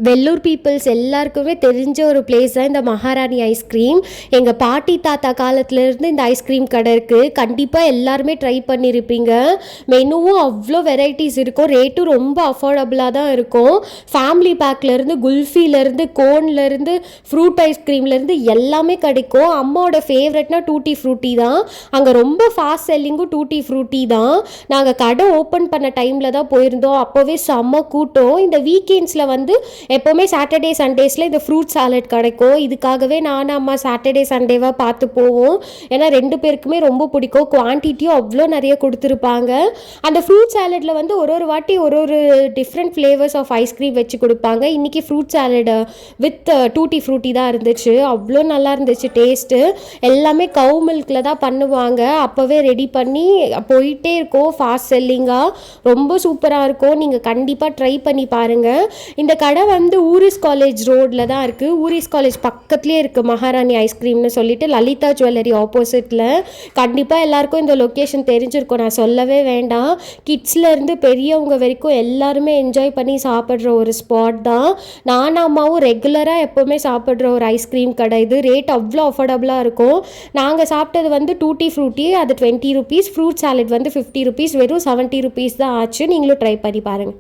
Vellur peoples எல்லாருக்குமே தெரிஞ்ச ஒரு பிளேஸ் தான் இந்த மகாராணி ஐஸ்கிரீம். எங்கள் பாட்டி தாத்தா காலத்துலேருந்து இந்த ஐஸ்கிரீம் கடை இருக்குது. கண்டிப்பாக எல்லாருமே ட்ரை பண்ணியிருப்பீங்க. மெனுவும் அவ்வளோ வெரைட்டிஸ் இருக்கும், ரேட்டும் ரொம்ப அஃபோர்டபுளாக தான் இருக்கும். ஃபேமிலி பேக்லேருந்து குல்ஃபிலேருந்து கோன்லேருந்து ஃப்ரூட் ஐஸ்கிரீம்லேருந்து எல்லாமே கிடைக்கும். அம்மாவோட ஃபேவரெட்னா டூட்டி ஃப்ரூட்டி தான். அங்கே ரொம்ப ஃபாஸ்ட் செல்லிங்கும் டூட்டி ஃப்ரூட்டி தான். நாங்கள் கடை ஓப்பன் பண்ண டைமில் தான் போயிருந்தோம். அப்போவே செம்ம கூட்டம். இந்த வீக்கெண்ட்ஸில் வந்து எப்போவுமே சாட்டர்டே சண்டேஸில் இந்த ஃப்ரூட் சாலட் கிடைக்கும். இதுக்காகவே நானும் அம்மா சாட்டர்டே சண்டேவாக பார்த்து போவோம். ஏன்னா 2 பேருக்குமே ரொம்ப பிடிக்கும். குவான்டிட்டியும் அவ்வளோ நிறைய கொடுத்துருப்பாங்க. அந்த ஃப்ரூட் சாலட்டில் வந்து ஒரு வாட்டி ஒரு டிஃப்ரெண்ட் ஃப்ளேவர்ஸ் ஆஃப் ஐஸ்கிரீம் வச்சு கொடுப்பாங்க. இன்றைக்கி fruit salad with tutti frutti தான் இருந்துச்சு. அவ்வளோ நல்லா இருந்துச்சு டேஸ்ட்டு. எல்லாமே கவு மில்கில் தான் பண்ணுவாங்க. அப்போவே ரெடி பண்ணி போயிட்டே இருக்கும், ஃபாஸ்ட் செல்லிங்காக ரொம்ப சூப்பராக இருக்கும். நீங்கள் கண்டிப்பாக ட்ரை பண்ணி பாருங்கள். இந்த கடை வந்து ஊரிஸ் காலேஜ் ரோடில் தான் இருக்குது. ஊரிஸ் காலேஜ் பக்கத்துலேயே இருக்குது மகாராணி ஐஸ்கிரீம்னு சொல்லிட்டு, லலிதா ஜுவல்லரி ஆப்போசிட்டில். கண்டிப்பாக எல்லாருக்கும் இந்த லொக்கேஷன் தெரிஞ்சிருக்கும், நான் சொல்லவே வேண்டாம். கிட்ஸ்லேருந்து பெரியவங்க வரைக்கும் எல்லாருமே என்ஜாய் பண்ணி சாப்பிட்ற ஒரு ஸ்பாட் தான். நானும் அம்மாவும் ரெகுலராக எப்போவுமே சாப்பிட்ற ஒரு ஐஸ்கிரீம் கடை இது. ரேட் அவ்வளோ அஃபோர்டபுளாக இருக்கும். நாங்கள் சாப்பிட்டது வந்து டூட்டி ஃப்ரூட்டி, அது 20 rupees. ஃப்ரூட் சாலட் வந்து 50 rupees. வெறும் 70 rupees தான் ஆச்சு. நீங்களும் ட்ரை பண்ணி பாருங்கள்.